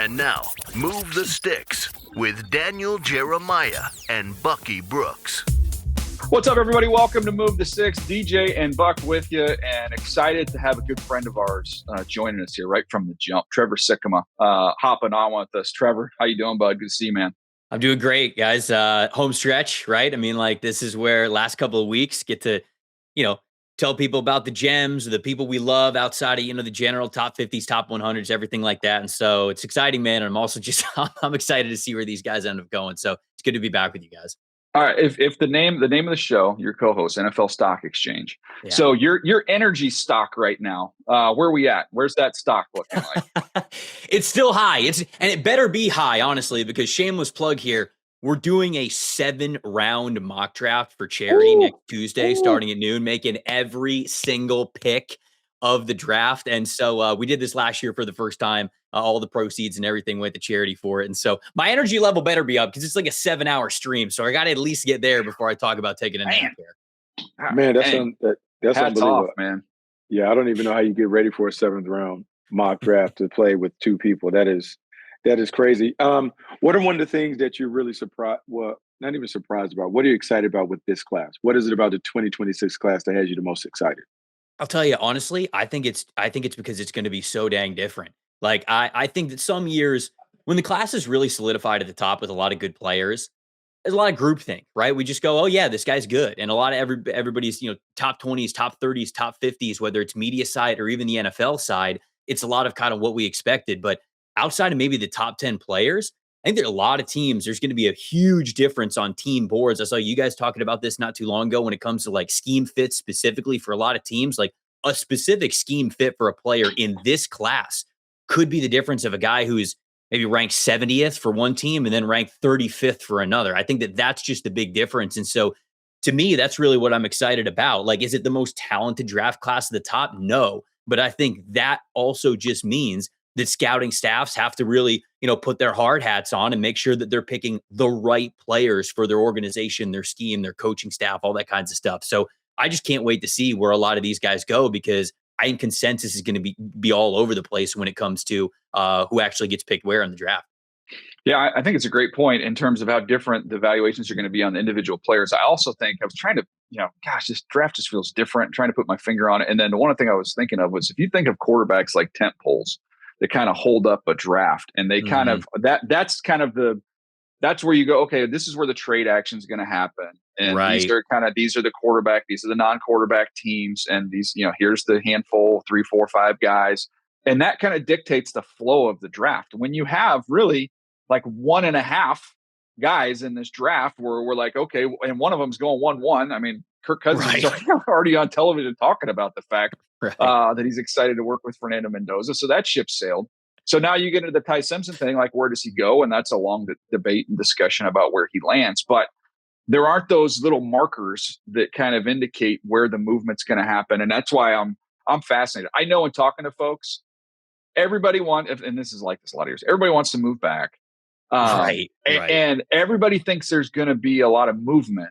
And now, Move the Sticks with Daniel, Jeremiah, and Bucky Brooks. What's up, everybody? Welcome to Move the Sticks. DJ and Buck with you, and excited to have a good friend of ours joining us here right from the jump. Trevor Sikkema hopping on with us. Trevor, how you doing, bud? Good to see you, man. I'm doing great, guys. Home stretch, right? I mean, like, this is where last couple of weeks get to, tell people about the gems, the people we love outside of, the general top 50s, top 100s, everything like that. And so it's exciting, man. And I'm also I'm excited to see where these guys end up going. So it's good to be back with you guys. All right. If the name of the show, your co-host, NFL Stock Exchange. Yeah. So your energy stock right now, where are we at? Where's that stock looking like? It's still high. And it better be high, honestly, because shameless plug here. We're doing a 7-round mock draft for charity next Tuesday, starting at noon, making every single pick of the draft. And so we did this last year for the first time. All the proceeds and everything went to charity for it. And so my energy level better be up because it's like a 7-hour stream. So I got to at least get there before I talk about taking a nap here. Man, that's unbelievable, off, man. Yeah, I don't even know how you get ready for a 7th round mock draft to play with two people. That is crazy. What are one of the things that you're really surprised? Well, not even surprised about. What are you excited about with this class? What is it about the 2026 class that has you the most excited? I'll tell you honestly, I think it's because it's going to be so dang different. Like I think that some years when the class is really solidified at the top with a lot of good players, there's a lot of groupthink, right? We just go, oh yeah, this guy's good, and a lot of everybody's top 20s, top 30s, top 50s, whether it's media side or even the NFL side, it's a lot of kind of what we expected, but outside of maybe the top 10 players, I think there are a lot of teams. There's going to be a huge difference on team boards. I saw you guys talking about this not too long ago when it comes to like scheme fits specifically for a lot of teams. Like a specific scheme fit for a player in this class could be the difference of a guy who's maybe ranked 70th for one team and then ranked 35th for another. I think that that's just the big difference. And so to me, that's really what I'm excited about. Like, is it the most talented draft class at the top? No. But I think that also just means that scouting staffs have to really, put their hard hats on and make sure that they're picking the right players for their organization, their scheme, their coaching staff, all that kinds of stuff. So I just can't wait to see where a lot of these guys go because I think consensus is going to be all over the place when it comes to who actually gets picked where in the draft. Yeah, I think it's a great point in terms of how different the valuations are going to be on the individual players. I also think I was trying to, this draft just feels different, I'm trying to put my finger on it. And then the one thing I was thinking of was if you think of quarterbacks like tent poles, they kind of hold up a draft and they kind of that's where you go, okay, this is where the trade action is going to happen. And these are the quarterback, these are the non-quarterback teams. And these, here's the handful, 3, 4, 5 guys. And that kind of dictates the flow of the draft. When you have really like 1.5 guys in this draft where we're like, okay, and one of them's going 1-1. I mean, Kirk Cousins is already on television talking about the fact that he's excited to work with Fernando Mendoza. So that ship sailed. So now you get into the Ty Simpson thing, like where does he go? And that's a long debate and discussion about where he lands. But there aren't those little markers that kind of indicate where the movement's going to happen. And that's why I'm fascinated. I know in talking to folks, everybody wants, and this is like this a lot of years, everybody wants to move back. And everybody thinks there's going to be a lot of movement.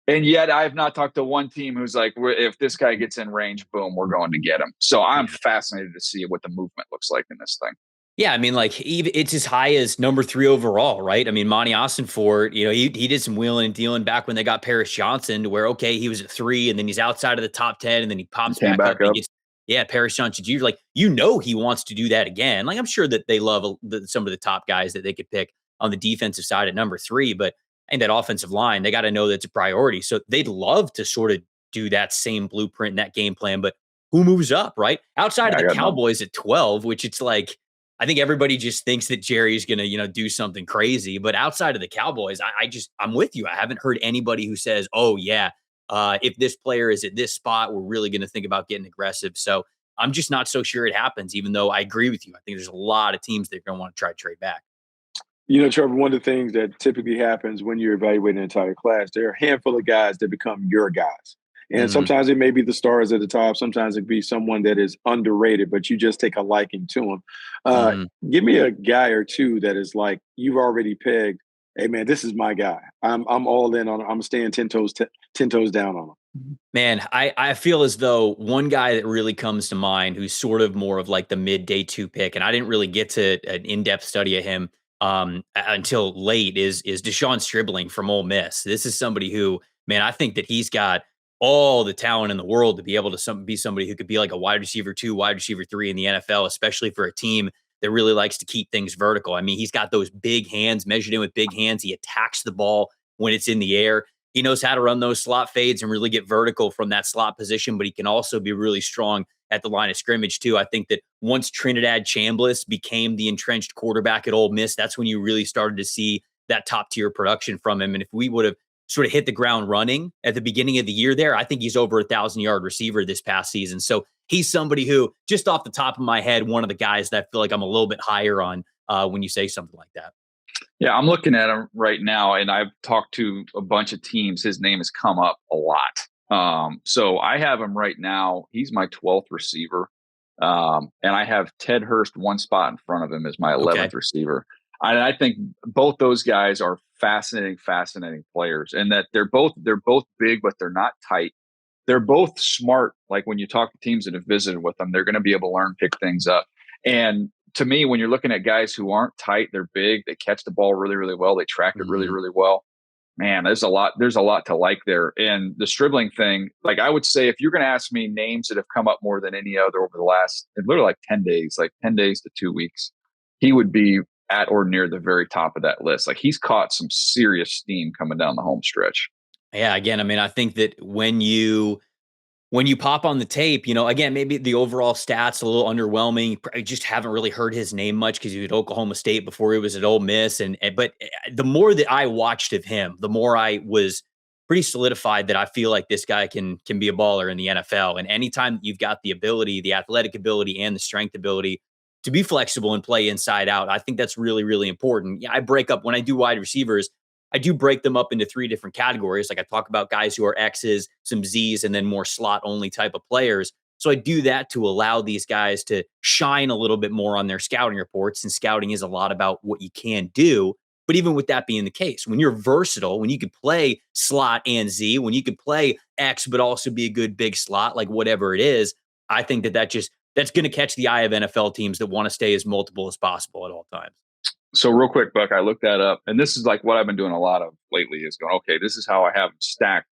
And yet I have not talked to one team who's like, if this guy gets in range, boom, we're going to get him. So I'm fascinated to see what the movement looks like in this thing. Yeah, I mean, like it's as high as number 3 overall, right? I mean, Monty Ossenfort, he did some wheeling and dealing back when they got Paris Johnson to where, okay, he was at 3 and then he's outside of the top 10 and then he pops back up. And gets, Paris Johnson Jr. Like, he wants to do that again. Like, I'm sure that they love some of the top guys that they could pick on the defensive side at number 3, but and that offensive line, they got to know that's a priority. So they'd love to sort of do that same blueprint and that game plan, but who moves up, right? Outside of the Cowboys at 12, which it's like, I think everybody just thinks that Jerry's going to, do something crazy. But outside of the Cowboys, I'm with you. I haven't heard anybody who says, oh yeah, if this player is at this spot, we're really going to think about getting aggressive. So I'm just not so sure it happens, even though I agree with you. I think there's a lot of teams that are going to want to try to trade back. Trevor, one of the things that typically happens when you're evaluating an entire class, there are a handful of guys that become your guys. And sometimes it may be the stars at the top. Sometimes it could be someone that is underrated, but you just take a liking to him. Give me a guy or two that is like, you've already pegged, hey, man, this is my guy. I'm all in on him. I'm staying 10 toes down on him. Man, I feel as though one guy that really comes to mind who's sort of more of like the mid day 2 pick, and I didn't really get to an in-depth study of him until late is Deshaun Stribling from Ole Miss. This is somebody who, man, I think that he's got all the talent in the world to be able to be somebody who could be like a wide receiver 2, wide receiver 3 in the NFL, especially for a team that really likes to keep things vertical. I mean, he's got those big hands, measured in with big hands. He attacks the ball when it's in the air. He knows how to run those slot fades and really get vertical from that slot position, but he can also be really strong at the line of scrimmage too. I think that once Trinidad Chambliss became the entrenched quarterback at Ole Miss, that's when you really started to see that top tier production from him. And if we would have sort of hit the ground running at the beginning of the year there, I think he's over 1,000-yard receiver this past season. So he's somebody who, just off the top of my head, one of the guys that I feel like I'm a little bit higher on when you say something like that. Yeah, I'm looking at him right now, and I've talked to a bunch of teams. His name has come up a lot. So I have him right now. He's my 12th receiver. And I have Ted Hurst one spot in front of him as my 11th receiver. And I think both those guys are fascinating players, and that they're both big, but they're not tight. They're both smart. Like when you talk to teams that have visited with them, they're going to be able to learn, pick things up. And to me, when you're looking at guys who aren't tight, they're big, they catch the ball really, really well, they track it really, really well. Man, there's a lot to like there. And the Stribling thing, like I would say, if you're going to ask me names that have come up more than any other over the last literally like 10 days, like 10 days to 2 weeks, he would be at or near the very top of that list. Like he's caught some serious steam coming down the home stretch. Yeah, again, I mean, I think that when you pop on the tape, again, maybe the overall stats a little underwhelming. I just haven't really heard his name much because he was at Oklahoma State before he was at Ole Miss. But the more that I watched of him, the more I was pretty solidified that I feel like this guy can be a baller in the NFL. And anytime you've got the ability, the athletic ability and the strength ability to be flexible and play inside out, I think that's really, really important. Yeah, I break up when I do wide receivers. I do break them up into 3 different categories. Like I talk about guys who are X's, some Z's, and then more slot only type of players. So I do that to allow these guys to shine a little bit more on their scouting reports. And scouting is a lot about what you can do. But even with that being the case, when you're versatile, when you could play slot and Z, when you could play X, but also be a good big slot, like whatever it is, I think that's going to catch the eye of NFL teams that want to stay as multiple as possible at all times. So real quick, Buck, I looked that up, and this is like what I've been doing a lot of lately is going, okay, this is how I have them stacked.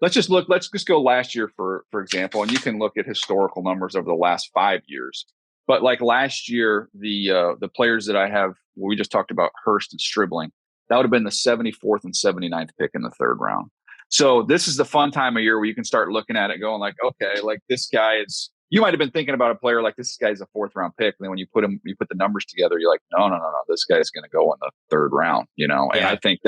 Let's just go last year, for example, and you can look at historical numbers over the last 5 years. But like last year, the players that I have, we just talked about Hurst and Stribling, that would have been the 74th and 79th pick in the 3rd round. So this is the fun time of year where you can start looking at it going like, okay, like this guy is, you might have been thinking about a player like this guy's a 4th round pick. And then when you put the numbers together, you're like, no, this guy's going to go in the 3rd round, And Yeah. I think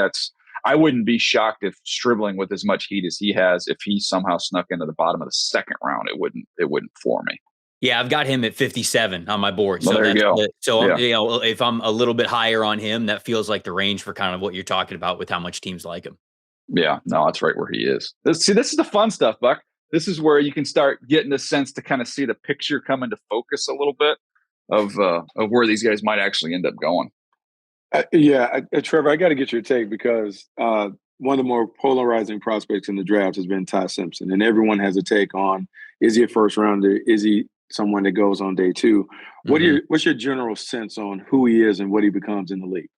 I wouldn't be shocked if Stribling with as much heat as he has, if he somehow snuck into the bottom of the 2nd round, it wouldn't floor me. Yeah, I've got him at 57 on my board. Well, So there you go. So if I'm a little bit higher on him, that feels like the range for kind of what you're talking about with how much teams like him. Yeah, no, that's right where he is. This is the fun stuff, Buck. This is where you can start getting a sense to kind of see the picture come into focus a little bit of where these guys might actually end up going. Trevor, I got to get your take because one of the more polarizing prospects in the draft has been Ty Simpson, and everyone has a take on, is he a 1st rounder? Is he someone that goes on day 2? What's your general sense on who he is and what he becomes in the league?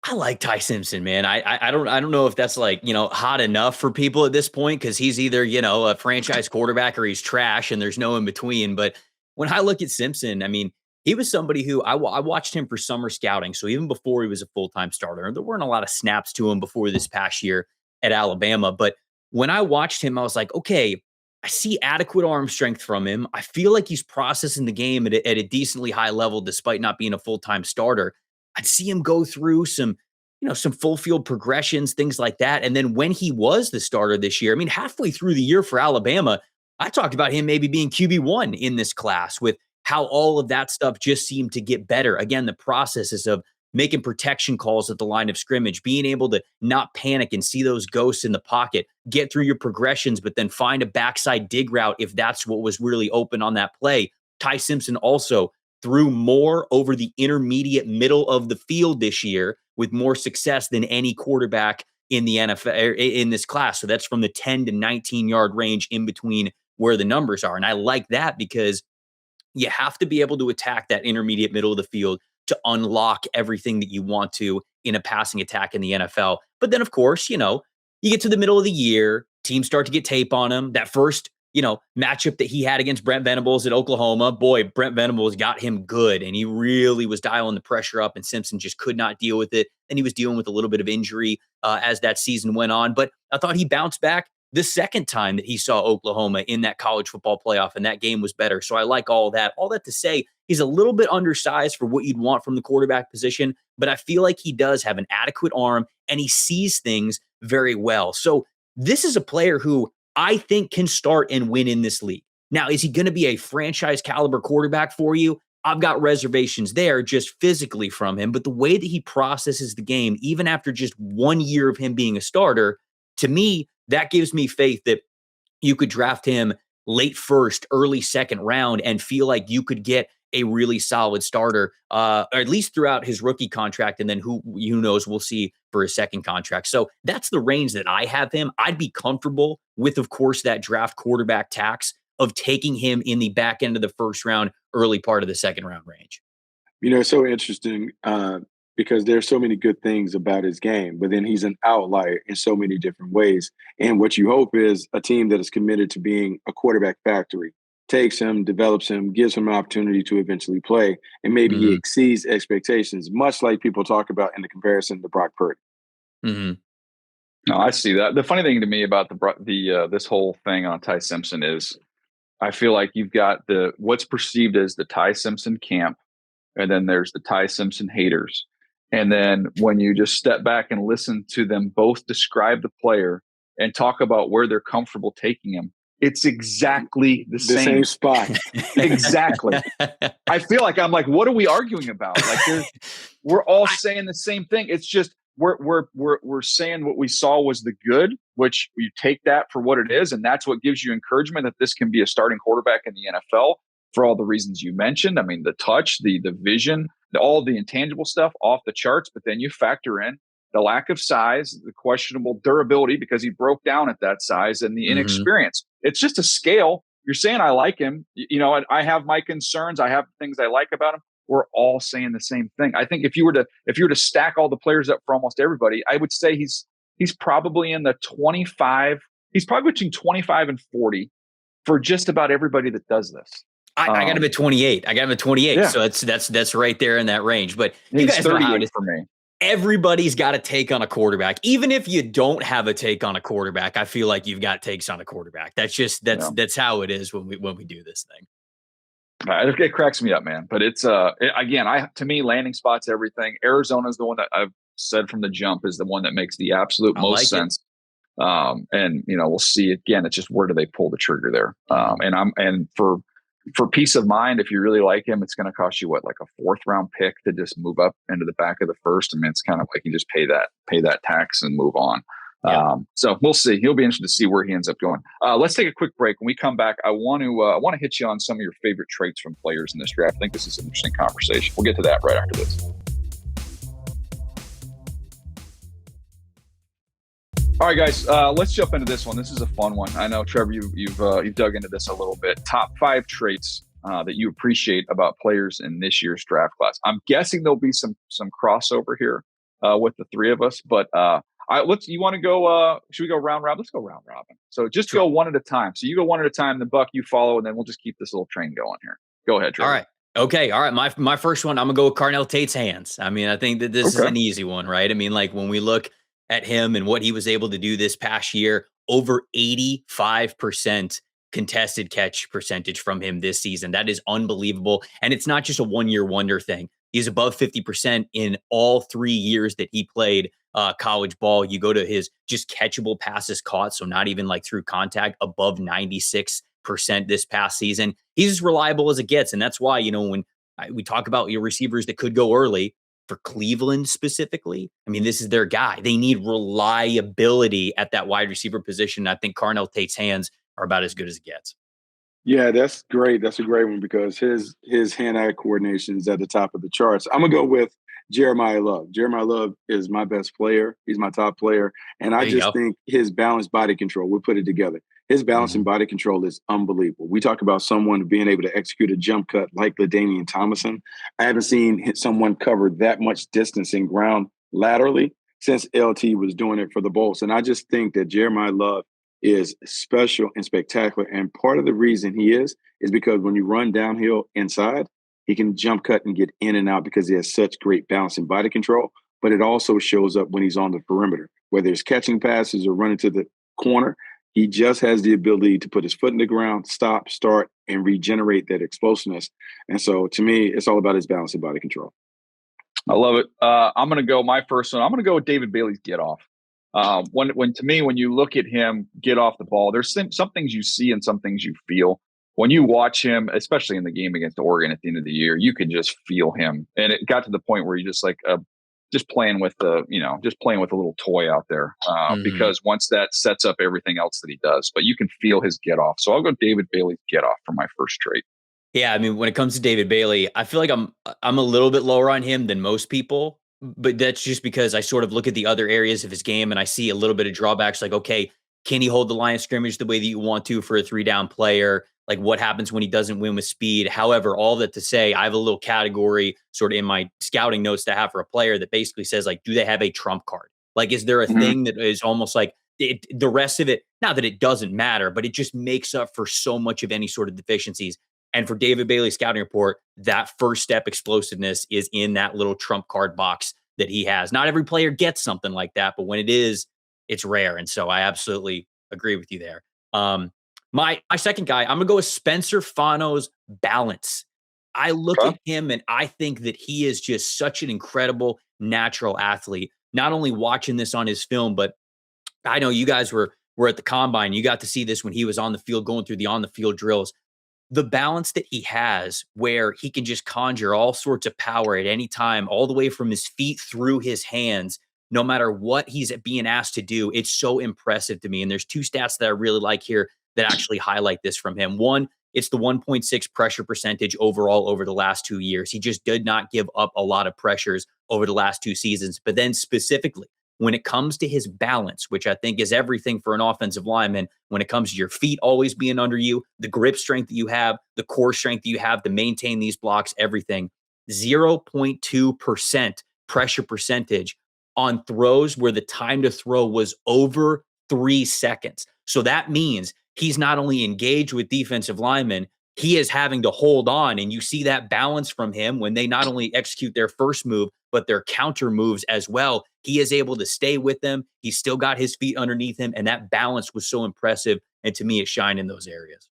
I like Ty Simpson, man. I don't know if that's like, hot enough for people at this point because he's either, a franchise quarterback or he's trash and there's no in between. But when I look at Simpson, I mean, he was somebody who I watched him for summer scouting. So even before he was a full-time starter, there weren't a lot of snaps to him before this past year at Alabama. But when I watched him, I was like, okay, I see adequate arm strength from him. I feel like he's processing the game at a decently high level despite not being a full-time starter. I'd see him go through some full field progressions, things like that. And then when he was the starter this year, I mean, halfway through the year for Alabama, I talked about him maybe being QB1 in this class with how all of that stuff just seemed to get better. Again, the processes of making protection calls at the line of scrimmage, being able to not panic and see those ghosts in the pocket, get through your progressions, but then find a backside dig route if that's what was really open on that play. Ty Simpson also threw more over the intermediate middle of the field this year with more success than any quarterback in the NFL in this class. So that's from the 10 to 19 yard range in between where the numbers are. And I like that because you have to be able to attack that intermediate middle of the field to unlock everything that you want to in a passing attack in the NFL. But then, of course, you get to the middle of the year, teams start to get tape on him. That first, matchup that he had against Brent Venables at Oklahoma, boy, Brent Venables got him good, and he really was dialing the pressure up, and Simpson just could not deal with it. And he was dealing with a little bit of injury as that season went on. But I thought he bounced back the second time that he saw Oklahoma in that college football playoff, and that game was better. So I like all that. All that to say, he's a little bit undersized for what you'd want from the quarterback position, but I feel like he does have an adequate arm, and he sees things very well. So this is a player who I think can start and win in this league. Now, is he going to be a franchise caliber quarterback for you? I've got reservations there just physically from him, but the way that he processes the game, even after just 1 year of him being a starter, to me, that gives me faith that you could draft him late first, early second round and feel like you could get a really solid starter, or at least throughout his rookie contract. And then who knows, we'll see for his second contract. So that's the range that I have him. I'd be comfortable with, of course, that draft quarterback tax of taking him in the back end of the first round, early part of the second round range. It's so interesting because there's so many good things about his game, but then he's an outlier in so many different ways. And what you hope is a team that is committed to being a quarterback factory takes him, develops him, gives him an opportunity to eventually play, and maybe he exceeds expectations, much like people talk about in the comparison to Brock Purdy. Mm-hmm. No, I see that. The funny thing to me about the this whole thing on Ty Simpson is I feel like you've got what's perceived as the Ty Simpson camp, and then there's the Ty Simpson haters. And then when you just step back and listen to them both describe the player and talk about where they're comfortable taking him, it's exactly the same spot. Exactly. I feel like I'm like, what are we arguing about? Like we're all saying the same thing. It's just we're saying what we saw was the good, which you take that for what it is, and that's what gives you encouragement that this can be a starting quarterback in the NFL for all the reasons you mentioned. I mean, the touch, the vision, all the intangible stuff off the charts, but then you factor in the lack of size, the questionable durability because he broke down at that size, and the inexperience. It's just a scale. You're saying I like him. I have my concerns. I have things I like about him. We're all saying the same thing. I think if you were to stack all the players up for almost everybody, I would say he's probably in the 25. He's probably between 25 and 40 for just about everybody that does this. I got him at 28. Yeah. So that's right there in that range. But you he's guys know how it is for me. Everybody's got a take on a quarterback. Even if you don't have a take on a quarterback, I feel like you've got takes on a quarterback. That's how it is when we do this thing. It cracks me up, man. But it's to me, landing spot's everything. Arizona's the one that I've said from the jump is the one that makes the absolute most sense. And we'll see again. It's just where do they pull the trigger there? And for peace of mind, if you really like him, it's going to cost you like a fourth round pick to just move up into the back of the first. I mean, it's kind of like you just pay that tax and move on. Yeah. So we'll see. He'll be interested to see where he ends up going. Let's take a quick break. When we come back, I want to hit you on some of your favorite traits from players in this draft. I think this is an interesting conversation. We'll get to that right after this. All right, guys, let's jump into this one. This is a fun one. I know, Trevor, you've dug into this a little bit. Top 5 traits that you appreciate about players in this year's draft class. I'm guessing there'll be some crossover here with the three of us, but you want to go? Should we go round robin? Let's go round robin. So just go one at a time. So you go one at a time, then Buck, you follow, and then we'll just keep this little train going here. Go ahead, Trevor. All right. Okay. All right. My first one, I'm gonna go with Carnell Tate's hands. I mean, I think that this is an easy one, right? I mean, like when we look at him and what he was able to do this past year, over 85% contested catch percentage from him this season. That is unbelievable. And it's not just a 1-year wonder thing. He's above 50% in all 3 years that he played college ball. You go to his just catchable passes caught, so not even like through contact, above 96% this past season. He's as reliable as it gets. And that's why, when we talk about your receivers that could go early, for Cleveland specifically, I mean, this is their guy. They need reliability at that wide receiver position. I think Carnell Tate's hands are about as good as it gets. Yeah, that's great. That's a great one because his hand-eye coordination is at the top of the charts. I'm going to go with Jeremiah Love. Jeremiah Love is my best player. He's my top player. And I just think his balanced body control, we'll put it together. His balance and body control is unbelievable. We talk about someone being able to execute a jump cut like LaDainian Tomlinson. I haven't seen someone cover that much distance in ground laterally since LT was doing it for the Bolts. And I just think that Jeremiah Love is special and spectacular. And part of the reason he is because when you run downhill inside, he can jump cut and get in and out because he has such great balance and body control. But it also shows up when he's on the perimeter, whether it's catching passes or running to the corner. He just has the ability to put his foot in the ground, stop, start, and regenerate that explosiveness. And so to me, it's all about his balance and body control. I love it. I'm going to go my first one. I'm going to go with David Bailey's get off. When you look at him get off the ball, there's some things you see and some things you feel. When you watch him, especially in the game against Oregon at the end of the year, you can just feel him. And it got to the point where you just like just playing with a little toy out there because once that sets up everything else that he does, but you can feel his get off. So I'll go David Bailey's get off for my first trait. Yeah, I mean, when it comes to David Bailey, I feel like I'm a little bit lower on him than most people, but that's just because I sort of look at the other areas of his game and I see a little bit of drawbacks. Like, okay, can he hold the line of scrimmage the way that you want to for a 3-down player? Like, what happens when he doesn't win with speed? However, all that to say, I have a little category sort of in my scouting notes to have for a player that basically says, like, do they have a trump card? Like, is there a thing that is almost like the rest of it? Not that it doesn't matter, but it just makes up for so much of any sort of deficiencies. And for David Bailey's scouting report, that first step explosiveness is in that little trump card box that he has. Not every player gets something like that, but when it is, it's rare. And so I absolutely agree with you there. My second guy, I'm going to go with Spencer Fano's balance. I look at him and I think that he is just such an incredible natural athlete. Not only watching this on his film, but I know you guys were at the combine. You got to see this when he was on the field, going through the on-the-field drills. The balance that he has where he can just conjure all sorts of power at any time, all the way from his feet through his hands, no matter what he's being asked to do. It's so impressive to me. And there's two stats that I really like here that actually highlight this from him. One, it's the 1.6 pressure percentage overall over the last 2 years. He just did not give up a lot of pressures over the last 2 seasons. But then specifically, when it comes to his balance, which I think is everything for an offensive lineman, when it comes to your feet always being under you, the grip strength that you have, the core strength that you have to maintain these blocks, everything, 0.2% pressure percentage on throws where the time to throw was over 3 seconds. So that means he's not only engaged with defensive linemen, he is having to hold on. And you see that balance from him when they not only execute their first move, but their counter moves as well. He is able to stay with them. He's still got his feet underneath him. And that balance was so impressive. And to me, it shined in those areas.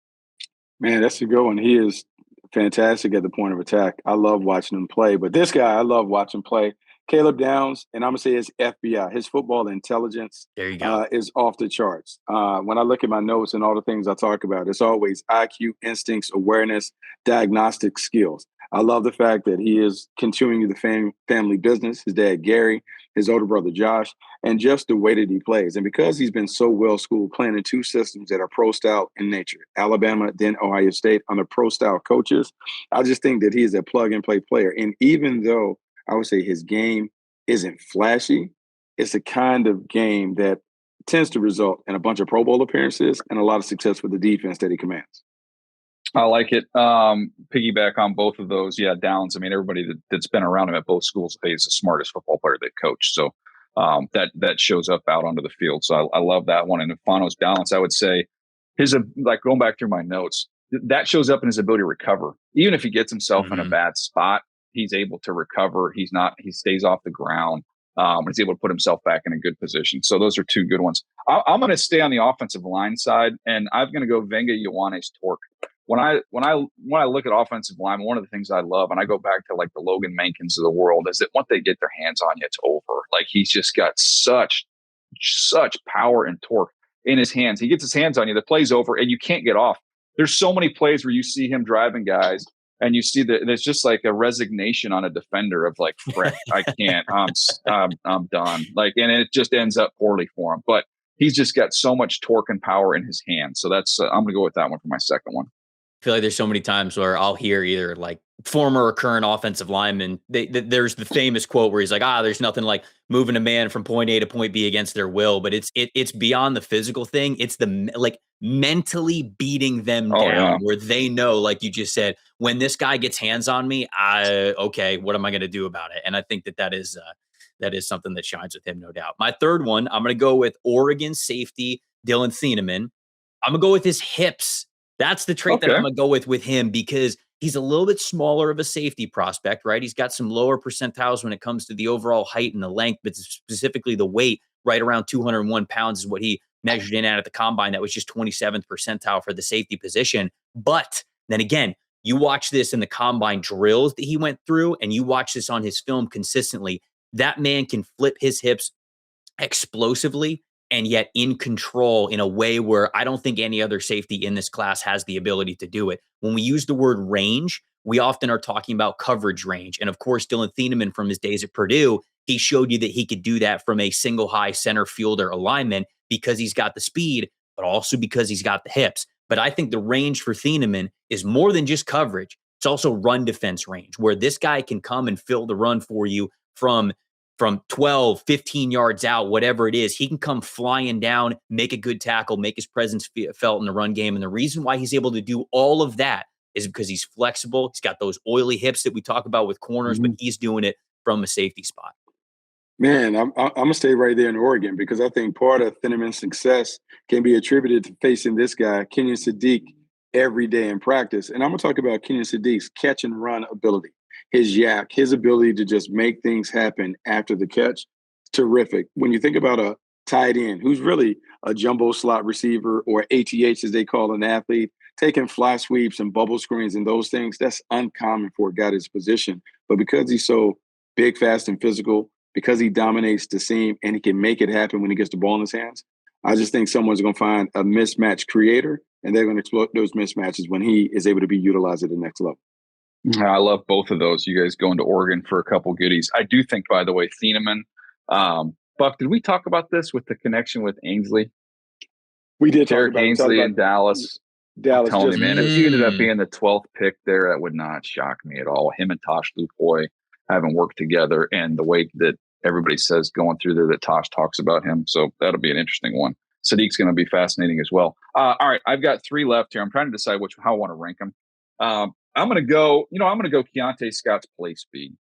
Man, that's a good one. He is fantastic at the point of attack. I love watching him play. But this guy, I love watching play. Caleb Downs, and I'm going to say his FBI, his football intelligence there you go. Is off the charts. When I look at my notes and all the things I talk about, it's always IQ, instincts, awareness, diagnostic skills. I love the fact that he is continuing the family business, his dad, Gary, his older brother, Josh, and just the way that he plays. And because he's been so well-schooled playing in 2 systems that are pro-style in nature, Alabama, then Ohio State, under pro-style coaches, I just think that he is a plug-and-play player. And even though I would say his game isn't flashy, it's a kind of game that tends to result in a bunch of Pro Bowl appearances and a lot of success with the defense that he commands. I like it. Piggyback on both of those. Yeah, Downs. I mean, everybody that's been around him at both schools is the smartest football player they coach. So that shows up out onto the field. So I love that one. And Fano's balance, I would say, like going back through my notes, that shows up in his ability to recover. Even if he gets himself in a bad spot, he's able to recover. He stays off the ground. He's able to put himself back in a good position. So those are 2 good ones. I'm going to stay on the offensive line side, and I'm going to go Vega Ioane's torque. When I look at offensive line, one of the things I love, and I go back to like the Logan Mankins of the world, is that once they get their hands on you, it's over. Like he's just got such power and torque in his hands. He gets his hands on you, the play's over, and you can't get off. There's so many plays where you see him driving guys, and you see that there's just like a resignation on a defender of like, frick, I can't, I'm done. Like, and it just ends up poorly for him. But he's just got so much torque and power in his hands. So that's I'm going to go with that one for my second one. I feel like there's so many times where I'll hear either like former or current offensive lineman, there's the famous quote where he's like, there's nothing like moving a man from point A to point B against their will, but it's beyond the physical thing. It's the like mentally beating them down where they know, like you just said, when this guy gets hands on me, okay, what am I going to do about it? And I think that is something that shines with him, no doubt. My third one, I'm going to go with Oregon safety, Dillon Thieneman. I'm going to go with his hips. That's the trait that I'm going to go with him, because he's a little bit smaller of a safety prospect, right? He's got some lower percentiles when it comes to the overall height and the length, but specifically the weight, right around 201 pounds is what he measured in at the combine. That was just 27th percentile for the safety position. But then again, you watch this in the combine drills that he went through, and you watch this on his film consistently. That man can flip his hips explosively and yet in control in a way where I don't think any other safety in this class has the ability to do it. When we use the word range, we often are talking about coverage range. And of course, Dillon Thieneman from his days at Purdue, he showed you that he could do that from a single high center fielder alignment because he's got the speed, but also because he's got the hips. But I think the range for Thieneman is more than just coverage. It's also run defense range, where this guy can come and fill the run for you from 12, 15 yards out, whatever it is. He can come flying down, make a good tackle, make his presence felt in the run game. And the reason why he's able to do all of that is because he's flexible. He's got those oily hips that we talk about with corners, but he's doing it from a safety spot. Man, I'm going to stay right there in Oregon, because I think part of Thieneman's success can be attributed to facing this guy, Kenyon Sadiq, every day in practice. And I'm going to talk about Kenyon Sadiq's catch and run ability. His yak, his ability to just make things happen after the catch, terrific. When you think about a tight end who's really a jumbo slot receiver, or ATH as they call an athlete, taking fly sweeps and bubble screens and those things, that's uncommon for a guy his position. But because he's so big, fast, and physical, because he dominates the seam and he can make it happen when he gets the ball in his hands, I just think someone's going to find a mismatch creator, and they're going to exploit those mismatches when he is able to be utilized at the next level. I love both of those. You guys going to Oregon for a couple goodies. I do think, by the way, Thieneman, Buck, did we talk about this with the connection with Ainsley? We did. Derek Ainsley in Dallas. I'm telling you, man, if he ended up being the 12th pick there, that would not shock me at all. Him and Tosh Lupoy haven't worked together, and the way that everybody says going through there that Tosh talks about him. So that'll be an interesting one. Sadiq's going to be fascinating as well. All right, I've got 3 left here. I'm trying to decide how I want to rank them. I'm going to go Keionte Scott's play speed.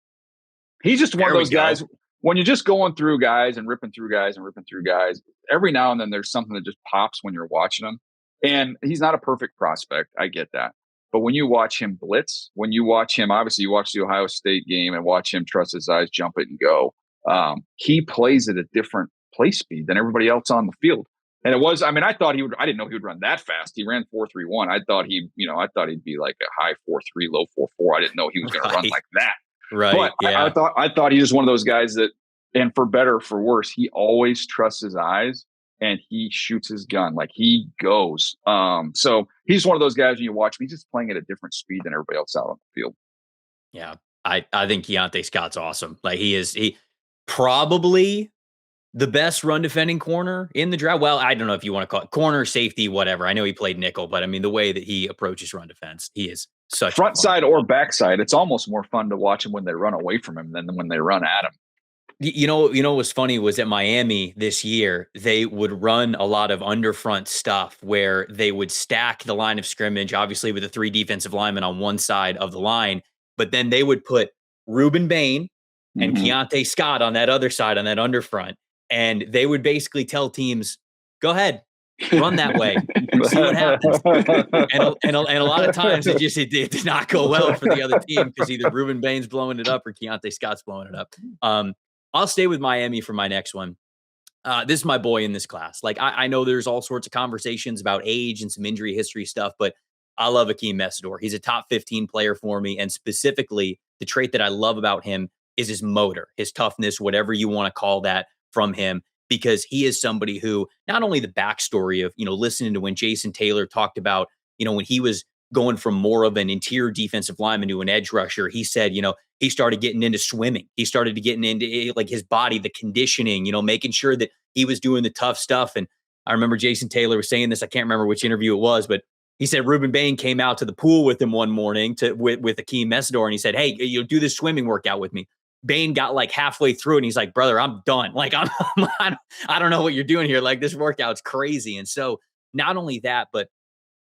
He's just one of those guys, when you're just going through guys and ripping through guys, every now and then there's something that just pops when you're watching him. And he's not a perfect prospect. I get that. But when you watch him blitz, when you watch him, obviously you watch the Ohio State game and watch him trust his eyes, jump it and go. He plays at a different play speed than everybody else on the field. And I didn't know he would run that fast. He ran 4.31. I thought he'd be like a high 4.3, low 4.4. I didn't know he was going to run like that. Right. But yeah. I thought he was one of those guys that, and for better or for worse, he always trusts his eyes and he shoots his gun. Like he goes. So he's one of those guys when you watch him, he's just playing at a different speed than everybody else out on the field. Yeah. I think Keionte Scott's awesome. Like he probably the best run defending corner in the draft. Well, I don't know if you want to call it corner, safety, whatever. I know he played nickel, but I mean, the way that he approaches run defense, he is such front side or back side. It's almost more fun to watch him when they run away from him than when they run at him. You know what was funny was at Miami this year, they would run a lot of underfront stuff where they would stack the line of scrimmage, obviously with the 3 defensive linemen on one side of the line, but then they would put Ruben Bain and Keionte Scott on that other side, on that underfront. And they would basically tell teams, go ahead, run that way, see what happens. And a lot of times it did not go well for the other team because either Ruben Bain's blowing it up or Keionte Scott's blowing it up. I'll stay with Miami for my next one. This is my boy in this class. Like I know there's all sorts of conversations about age and some injury history stuff, but I love Akheem Mesidor. He's a top 15 player for me. And specifically, the trait that I love about him is his motor, his toughness, whatever you want to call that from him, because he is somebody who not only the backstory of, listening to when Jason Taylor talked about, when he was going from more of an interior defensive lineman to an edge rusher, he said, he started getting into swimming. He started to getting into like his body, the conditioning, making sure that he was doing the tough stuff. And I remember Jason Taylor was saying this, I can't remember which interview it was, but He said Ruben Bain came out to the pool with him one morning with Akheem Mesidor, and he said, "Hey, you do this swimming workout with me." Bain got like halfway through, and he's like, "Brother, I'm done. Like, I don't know what you're doing here. Like, this workout's crazy." And so, not only that, but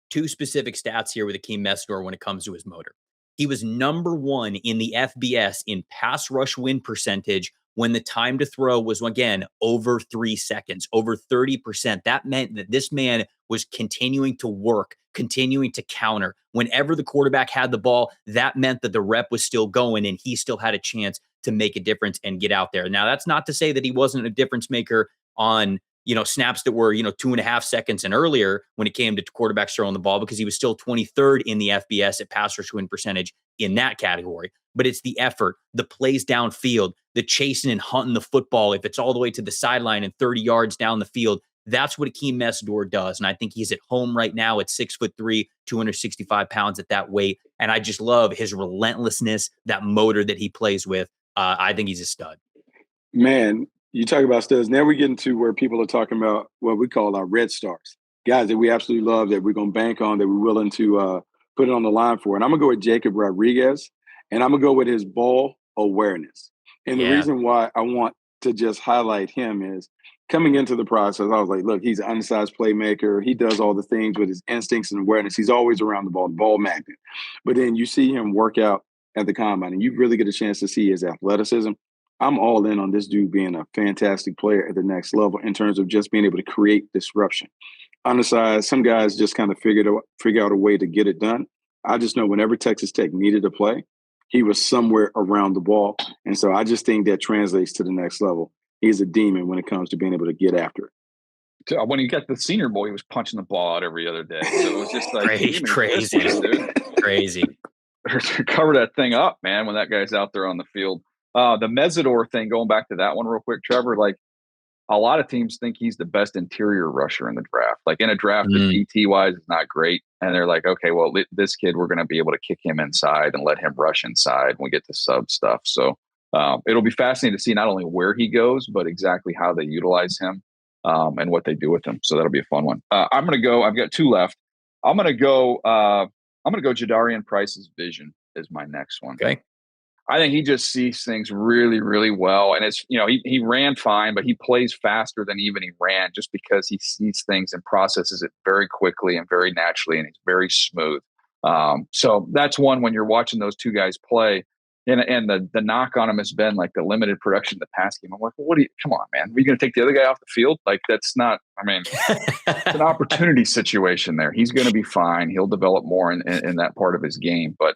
two specific stats here with Akheem Mesidor when it comes to his motor. He was number 1 in the FBS in pass rush win percentage when the time to throw was, again, over 3 seconds, over 30%. That meant that this man was continuing to work, continuing to counter. Whenever the quarterback had the ball, that meant that the rep was still going and he still had a chance to make a difference and get out there. Now, that's not to say that he wasn't a difference maker on snaps that were, 2.5 seconds and earlier when it came to quarterbacks throwing the ball, because he was still 23rd in the FBS at pass rush win percentage in that category. But it's the effort, the plays downfield, the chasing and hunting the football. If it's all the way to the sideline and 30 yards down the field, that's what Akheem Mesidor does. And I think he's at home right now at 6'3", 265 pounds at that weight. And I just love his relentlessness, that motor that he plays with. I think he's a stud. Man, you talk about studs. Now we get into where people are talking about what we call our red stars, guys that we absolutely love, that we're going to bank on, that we're willing to put it on the line for. And I'm going to go with Jacob Rodriguez, and I'm going to go with his ball awareness. And the reason why I want to just highlight him is coming into the process, I was like, look, he's an undersized playmaker. He does all the things with his instincts and awareness. He's always around the ball magnet. But then you see him work out at the combine, and you really get a chance to see his athleticism. I'm all in on this dude being a fantastic player at the next level in terms of just being able to create disruption. Undersized, some guys just kind of figure out a way to get it done. I just know whenever Texas Tech needed to play, he was somewhere around the ball. And so I just think that translates to the next level. He's a demon when it comes to being able to get after it. When he got the Senior Bowl, he was punching the ball out every other day. So it was just like crazy, dude. Crazy. Cover that thing up, man, when that guy's out there on the field. The Mesidor thing, going back to that one real quick, Trevor, like a lot of teams think he's the best interior rusher in the draft. Like in a draft that PT-wise is not great. And they're like, okay, well, this kid, we're going to be able to kick him inside and let him rush inside when we get to sub stuff. So it'll be fascinating to see not only where he goes, but exactly how they utilize him and what they do with him. So that'll be a fun one. I'm going to go, I've got 2 left. I'm going to go Jadarian Price's vision is my next one. Okay. I think he just sees things really, really well. And it's, he ran fine, but he plays faster than even he ran just because he sees things and processes it very quickly and very naturally, and he's very smooth. So that's one when you're watching those two guys play. And the knock on him has been like the limited production of the pass game. I'm like, well, come on, man. Are you going to take the other guy off the field? Like, that's not, it's an opportunity situation there. He's going to be fine. He'll develop more in that part of his game. But,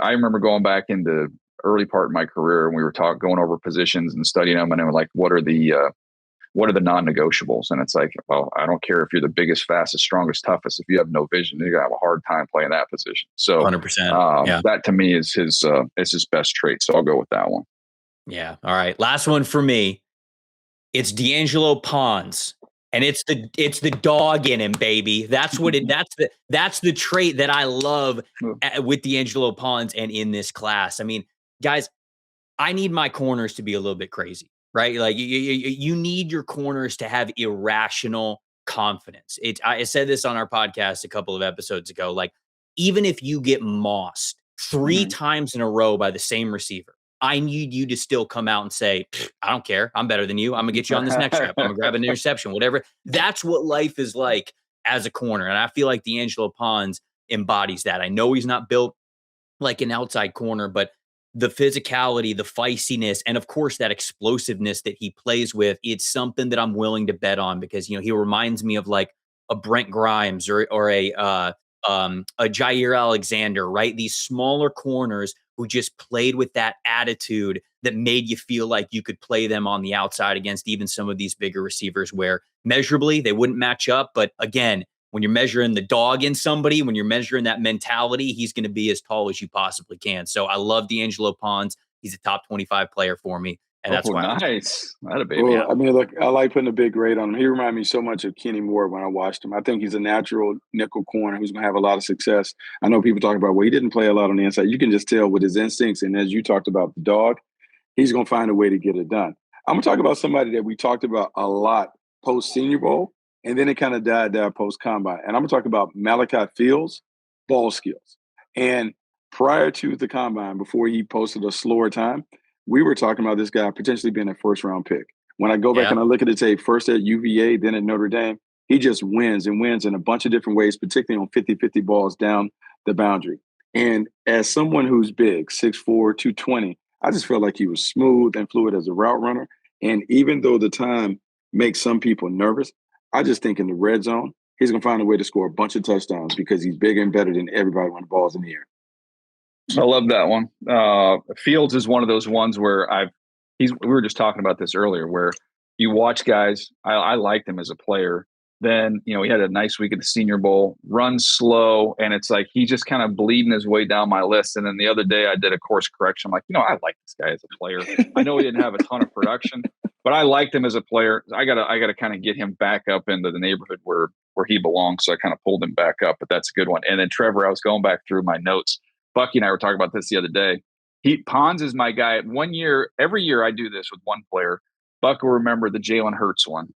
I remember going back in the early part of my career and we were going over positions and studying them, and they were like, what are the non-negotiables? And it's like, well, I don't care if you're the biggest, fastest, strongest, toughest. If you have no vision, you're gonna have a hard time playing that position. So 100%. That to me is his best trait. So I'll go with that one. Yeah. All right. Last one for me. It's D'Angelo Pons. And it's the dog in him, baby. That's what that's the trait that I love with D'Angelo Pons and in this class. I mean, guys, I need my corners to be a little bit crazy, right? Like you need your corners to have irrational confidence. I said this on our podcast a couple of episodes ago. Like, even if you get mossed 3 times in a row by the same receiver, I need you to still come out and say, I don't care. I'm better than you. I'm going to get you on this next trap. I'm going to grab an interception, whatever. That's what life is like as a corner. And I feel like D'Angelo Pons embodies that. I know he's not built like an outside corner, but the physicality, the feistiness, and of course that explosiveness that he plays with, it's something that I'm willing to bet on because, he reminds me of like a Brent Grimes or a Jair Alexander, right? These smaller corners who just played with that attitude that made you feel like you could play them on the outside against even some of these bigger receivers where measurably they wouldn't match up. But again, when you're measuring the dog in somebody, when you're measuring that mentality, he's going to be as tall as you possibly can. So I love D'Angelo Pons. He's a top 25 player for me. And that's why. Nice. That baby. Well, I mean, look, I like putting a big grade on him. He reminded me so much of Kenny Moore when I watched him. I think he's a natural nickel corner who's going to have a lot of success. I know people talk about, well, he didn't play a lot on the inside. You can just tell with his instincts. And as you talked about the dog, he's going to find a way to get it done. I'm going to talk about somebody that we talked about a lot post Senior Bowl, and then it kind of died down post-combine. And I'm going to talk about Malachi Fields' ball skills. And prior to the combine, before he posted a slower time, we were talking about this guy potentially being a first-round pick. When I go back and I look at the tape, first at UVA, then at Notre Dame, he just wins and wins in a bunch of different ways, particularly on 50-50 balls down the boundary. And as someone who's big, 6'4", 220, I just felt like he was smooth and fluid as a route runner. And even though the time makes some people nervous, I just think in the red zone, he's going to find a way to score a bunch of touchdowns because he's bigger and better than everybody when the ball's in the air. I love that one. Fields is one of those ones where we were just talking about this earlier, where you watch guys. I liked him as a player. Then, he had a nice week at the Senior Bowl, runs slow, and it's like he's just kind of bleeding his way down my list. And then the other day I did a course correction. I'm like, I like this guy as a player. I know he didn't have a ton of production, but I liked him as a player. I gotta kind of get him back up into the neighborhood where he belongs. So I kind of pulled him back up, but that's a good one. And then Trevor, I was going back through my notes. Bucky and I were talking about this the other day. Pons is my guy. Every year I do this with one player. Buck will remember the Jalen Hurts one,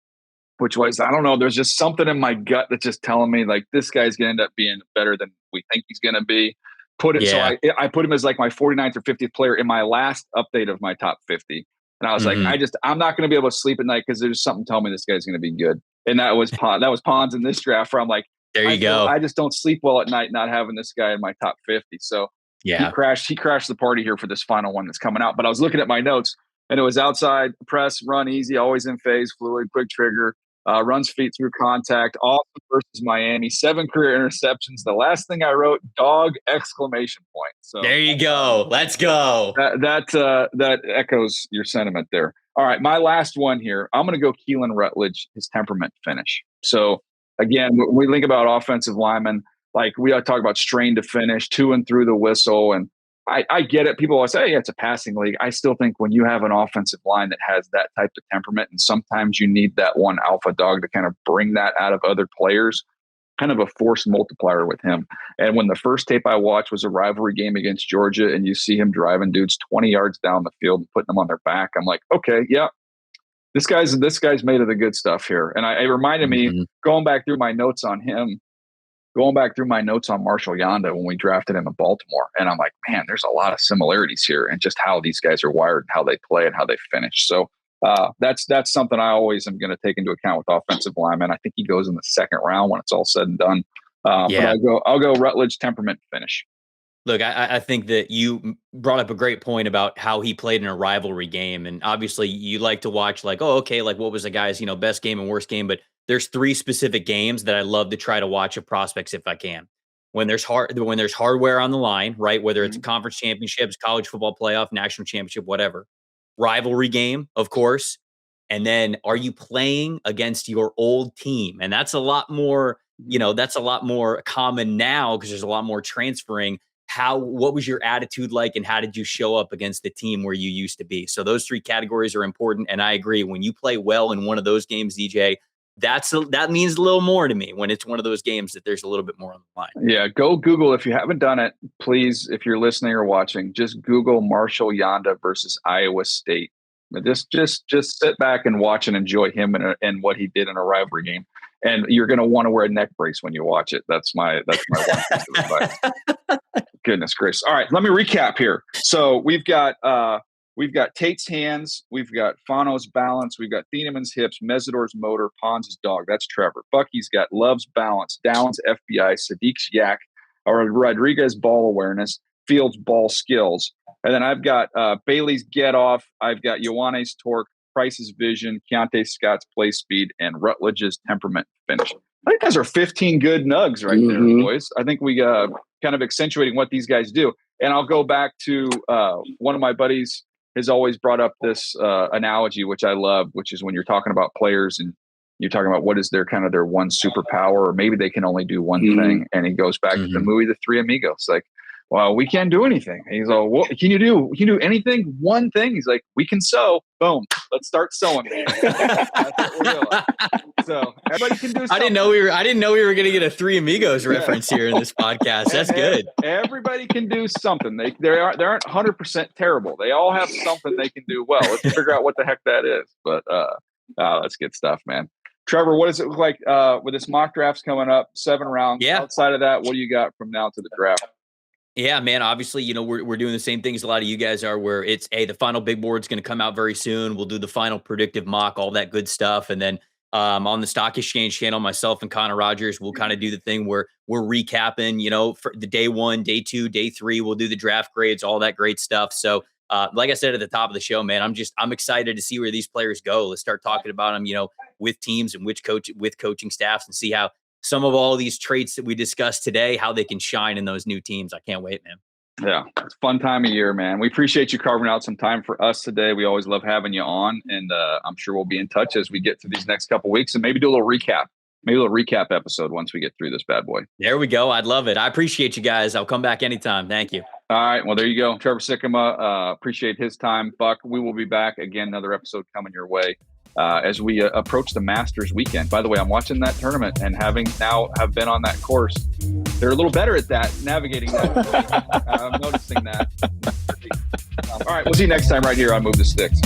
which was, I don't know, there's just something in my gut that's just telling me like this guy's going to end up being better than we think he's going to be. So I put him as like my 49th or 50th player in my last update of my top 50. And I was like, I'm not going to be able to sleep at night because there's something telling me this guy's going to be good. And that was Pons in this draft where I'm like, there you go. I just don't sleep well at night not having this guy in my top 50. So he crashed the party here for this final one that's coming out. But I was looking at my notes and it was outside press, run easy, always in phase, fluid, quick trigger, runs feet through contact, awesome versus Miami, 7 career interceptions. The last thing I wrote, Dawg! Exclamation point. So there you go. Let's go. That echoes your sentiment there. All right, my last one here. I'm going to go Keylan Rutledge, his temperament finish. So again, when we think about offensive linemen, like we talk about strain to finish, to and through the whistle. And I get it. People always say, it's a passing league. I still think when you have an offensive line that has that type of temperament, and sometimes you need that one alpha dog to kind of bring that out of other players, kind of a force multiplier with him. And when the first tape I watched was a rivalry game against Georgia, and you see him driving dudes 20 yards down the field and putting them on their back, I'm like, okay, yeah. This guy's made of the good stuff here. And it reminded me, going back through my notes on him, going back through my notes on Marshall Yanda when we drafted him in Baltimore. And I'm like, man, there's a lot of similarities here and just how these guys are wired, how they play and how they finish. So that's something I always am going to take into account with offensive linemen. I think he goes in the second round when it's all said and done. But I'll go Rutledge, temperament, finish. Look, I think that you brought up a great point about how he played in a rivalry game. And obviously you like to watch like, oh, okay, like what was the guy's, best game and worst game. But there's 3 specific games that I love to try to watch of prospects if I can. When there's hardware on the line, right? Whether it's conference championships, college football playoff, national championship, whatever. Rivalry game, of course. And then are you playing against your old team? And that's a lot more, that's a lot more common now because there's a lot more transferring. What was your attitude like and how did you show up against the team where you used to be? So those 3 categories are important. And I agree. When you play well in one of those games, DJ, that means a little more to me when it's one of those games that there's a little bit more on the line. Yeah. Go Google. If you haven't done it, please, if you're listening or watching, just Google Marshall Yanda versus Iowa State. Just sit back and watch and enjoy him and what he did in a rivalry game. And you're going to want to wear a neck brace when you watch it. That's my one piece of advice. Goodness gracious. All right, let me recap here. So we've got Tate's hands, we've got Fano's balance, we've got Thieneman's hips, Mesidor's motor, Pons' dog. That's Trevor. Bucky's got Love's balance, Downs' FBI, Sadiq's yak, or Rodriguez ball awareness, Fields' ball skills. And then I've got Bailey's get off, I've got Ioane's torque, Price's vision, Keionte Scott's play speed, and Rutledge's temperament finish. I think those are 15 good nugs right there, boys. I think we kind of accentuating what these guys do. And I'll go back to one of my buddies has always brought up this analogy, which I love, which is when you're talking about players and you're talking about what is their one superpower, or maybe they can only do one thing. And he goes back to the movie, The Three Amigos. Like, well, we can't do anything. And he's like, what can you do? Can you do anything? One thing. He's like, we can sew. Boom. Let's start sewing. That's what we're doing. So everybody can do something. I didn't know we were going to get a Three Amigos reference here in this podcast. That's good. Everybody can do something. They aren't 100% terrible. They all have something they can do well. Let's figure out what the heck that is. But that's good stuff, man. Trevor, what does it look like with this mock drafts coming up? 7 rounds. Yeah. Outside of that, what do you got from now to the draft? Yeah, man. Obviously, we're doing the same things a lot of you guys are, where it's the final big board's going to come out very soon. We'll do the final predictive mock, all that good stuff, and then on the Stock Exchange channel, myself and Connor Rogers will kind of do the thing where we're recapping, for the day 1, day 2, day 3. We'll do the draft grades, all that great stuff. So, like I said at the top of the show, man, I'm excited to see where these players go. Let's start talking about them, with teams and with coaching staffs, and see how some of all these traits that we discussed today, how they can shine in those new teams. I can't wait, man. Yeah, it's a fun time of year, man. We appreciate you carving out some time for us today. We always love having you on, and I'm sure we'll be in touch as we get through these next couple weeks, and maybe do a little recap episode once we get through this bad boy. There we go. I'd love it. I appreciate you guys. I'll come back anytime. Thank you. All right. Well, there you go. Trevor Sikkema, appreciate his time. Buck, we will be back again. Another episode coming your way as we approach the Masters weekend. By the way, I'm watching that tournament, and have been on that course, they're a little better at that, navigating that. I'm noticing that. All right. We'll see you next time right here on Move the Sticks.